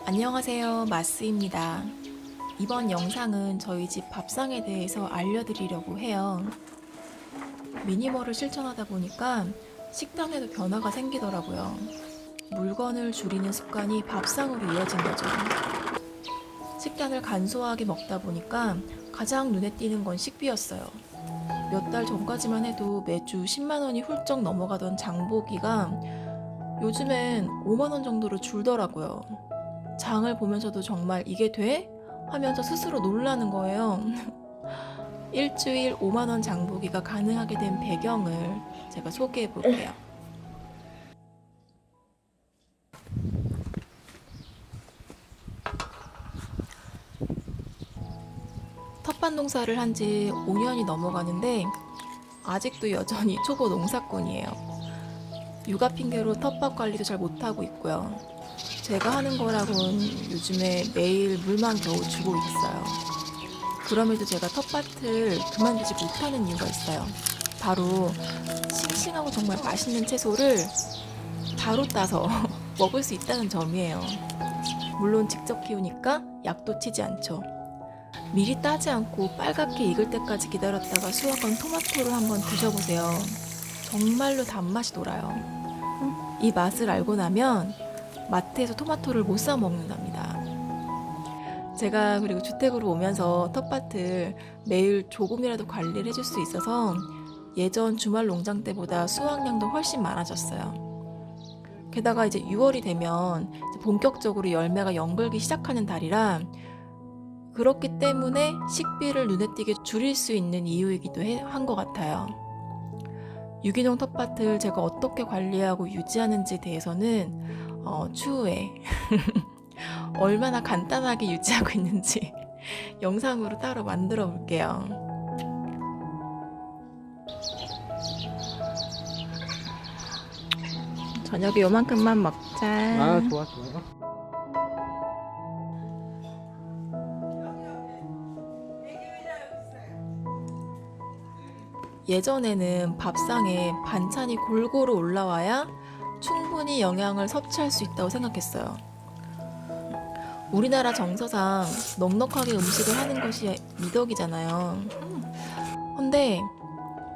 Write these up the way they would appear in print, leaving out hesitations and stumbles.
안녕하세요, 마스입니다. 이번 영상은 저희 집 밥상에 대해서 알려드리려고 해요. 미니멀을 실천하다 보니까 식단에도 변화가 생기더라고요. 물건을 줄이는 습관이 밥상으로 이어진 거죠. 식단을 간소하게 먹다 보니까 가장 눈에 띄는 건 식비였어요. 몇 달 전까지만 해도 매주 10만 원이 훌쩍 넘어가던 장보기가 요즘엔 5만 원 정도로 줄더라고요. 장을 보면서도 정말 이게 돼? 하면서 스스로 놀라는 거예요. 일주일 5만 원 장보기가 가능하게 된 배경을 제가 소개해 볼게요. 텃밭 농사를 한 지 5년이 넘어가는데 아직도 여전히 초보 농사꾼이에요. 육아 핑계로 텃밭 관리도 잘 못하고 있고요. 제가 하는 거라곤 요즘에 매일 물만 겨우 주고 있어요. 그럼에도 제가 텃밭을 그만두지 못하는 이유가 있어요. 바로 싱싱하고 정말 맛있는 채소를 바로 따서 먹을 수 있다는 점이에요. 물론 직접 키우니까 약도 치지 않죠. 미리 따지 않고 빨갛게 익을 때까지 기다렸다가 수확한 토마토를 한번 드셔보세요. 정말로 단맛이 돌아요. 이 맛을 알고 나면 마트에서 토마토를 못 사 먹는답니다. 제가 그리고 주택으로 오면서 텃밭을 매일 조금이라도 관리를 해줄 수 있어서 예전 주말 농장 때보다 수확량도 훨씬 많아졌어요. 게다가 이제 6월이 되면 이제 본격적으로 열매가 연글기 시작하는 달이라 그렇기 때문에 식비를 눈에 띄게 줄일 수 있는 이유이기도 한 것 같아요. 유기농 텃밭을 제가 어떻게 관리하고 유지하는지에 대해서는 추후에 얼마나 간단하게 유지하고 있는지 영상으로 따로 만들어 볼게요. 저녁에 요만큼만 먹자. 아, 좋아, 좋아. 예전에는 밥상에 반찬이 골고루 올라와야 충분히 영양을 섭취할 수 있다고 생각했어요. 우리나라 정서상 넉넉하게 음식을 하는 것이 미덕이잖아요. 근데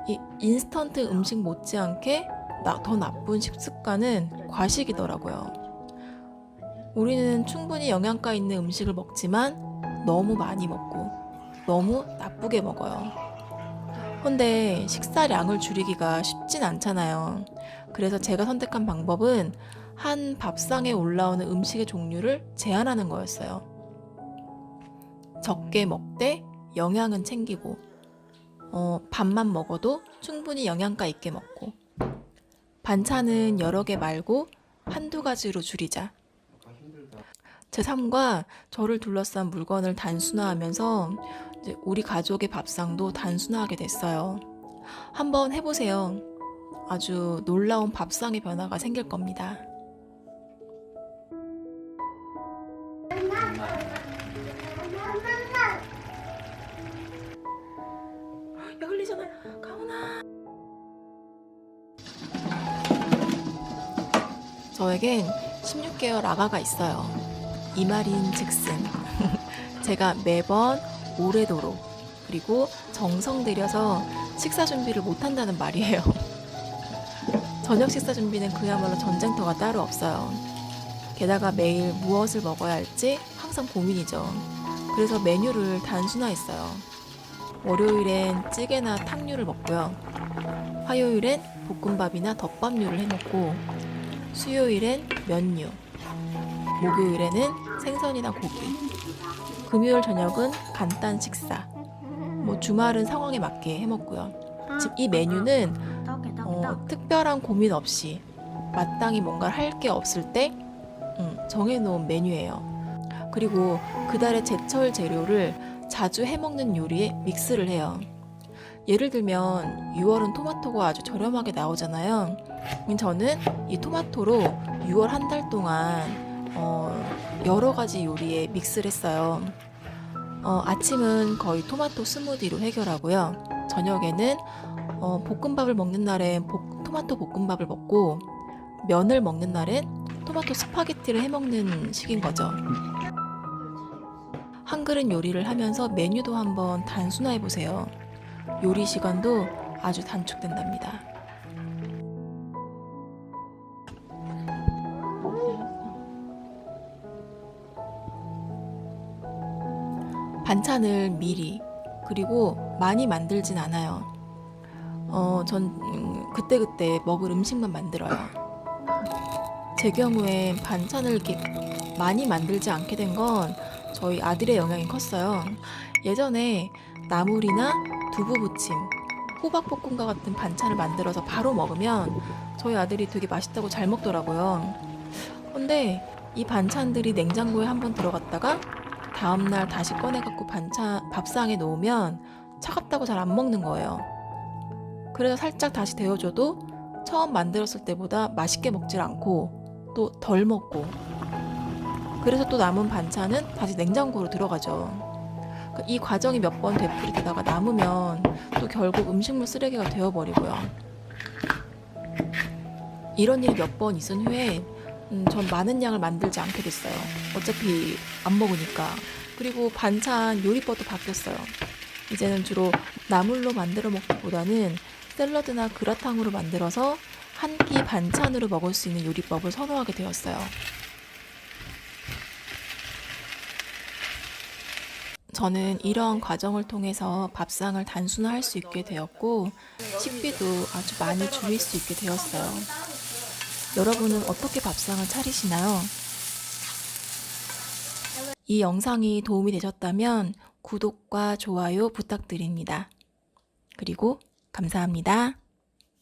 이 인스턴트 음식 못지않게 더 나쁜 식습관은 과식이더라고요. 우리는 충분히 영양가 있는 음식을 먹지만 너무 많이 먹고 너무 나쁘게 먹어요. 근데 식사량을 줄이기가 쉽진 않잖아요. 그래서 제가 선택한 방법은 한 밥상에 올라오는 음식의 종류를 제한하는 거였어요. 적게 먹되 영양은 챙기고 밥만 먹어도 충분히 영양가 있게 먹고 반찬은 여러 개 말고 한두 가지로 줄이자. 제 삶과 저를 둘러싼 물건을 단순화하면서 이제 우리 가족의 밥상도 단순화하게 됐어요. 한번 해보세요. 아주 놀라운 밥상의 변화가 생길 겁니다. 야, 흘리잖아. 가훈아. 저에겐 16개월 아가가 있어요. 이 말인 즉슨 제가 매번 오래도록 그리고 정성 들여서 식사 준비를 못한다는 말이에요. 저녁 식사 준비는 그야말로 전쟁터가 따로 없어요. 게다가 매일 무엇을 먹어야 할지 항상 고민이죠. 그래서 메뉴를 단순화했어요. 월요일엔 찌개나 탕류를 먹고요. 화요일엔 볶음밥이나 덮밥류를 해먹고 수요일엔 면류, 목요일에는 생선이나 고기, 금요일 저녁은 간단 식사, 주말은 상황에 맞게 해먹고요. 즉 이 메뉴는 특별한 고민 없이 마땅히 뭔가 할 게 없을 때 정해놓은 메뉴예요. 그리고 그달의 제철 재료를 자주 해먹는 요리에 믹스를 해요. 예를 들면 6월은 토마토가 아주 저렴하게 나오잖아요. 저는 이 토마토로 6월 한 달 동안 여러 가지 요리에 믹스를 했어요. 아침은 거의 토마토 스무디로 해결하고요. 저녁에는 볶음밥을 먹는 날엔 토마토 볶음밥을 먹고 면을 먹는 날엔 토마토 스파게티를 해먹는 식인 거죠. 한 그릇 요리를 하면서 메뉴도 한번 단순화해 보세요. 요리 시간도 아주 단축된답니다. 반찬을 미리 그리고 많이 만들진 않아요. 전 그때그때 먹을 음식만 만들어요. 제 경우엔 반찬을 이렇게 많이 만들지 않게 된 건 저희 아들의 영향이 컸어요. 예전에 나물이나 두부부침, 호박볶음과 같은 반찬을 만들어서 바로 먹으면 저희 아들이 되게 맛있다고 잘 먹더라고요. 근데 이 반찬들이 냉장고에 한번 들어갔다가 다음날 다시 꺼내갖고 밥상에 놓으면 차갑다고 잘 안 먹는 거예요. 그래서 살짝 다시 데워줘도 처음 만들었을 때보다 맛있게 먹질 않고 또 덜 먹고, 그래서 또 남은 반찬은 다시 냉장고로 들어가죠. 이 과정이 몇 번 되풀이되다가 남으면 또 결국 음식물 쓰레기가 되어버리고요. 이런 일이 몇 번 있은 후에 전 많은 양을 만들지 않게 됐어요. 어차피 안 먹으니까. 그리고 반찬 요리법도 바뀌었어요. 이제는 주로 나물로 만들어 먹기보다는 샐러드나 그라탕으로 만들어서 한 끼 반찬으로 먹을 수 있는 요리법을 선호하게 되었어요. 저는 이런 과정을 통해서 밥상을 단순화할 수 있게 되었고 식비도 아주 많이 줄일 수 있게 되었어요. 여러분은 어떻게 밥상을 차리시나요? 이 영상이 도움이 되셨다면 구독과 좋아요 부탁드립니다. 그리고 감사합니다.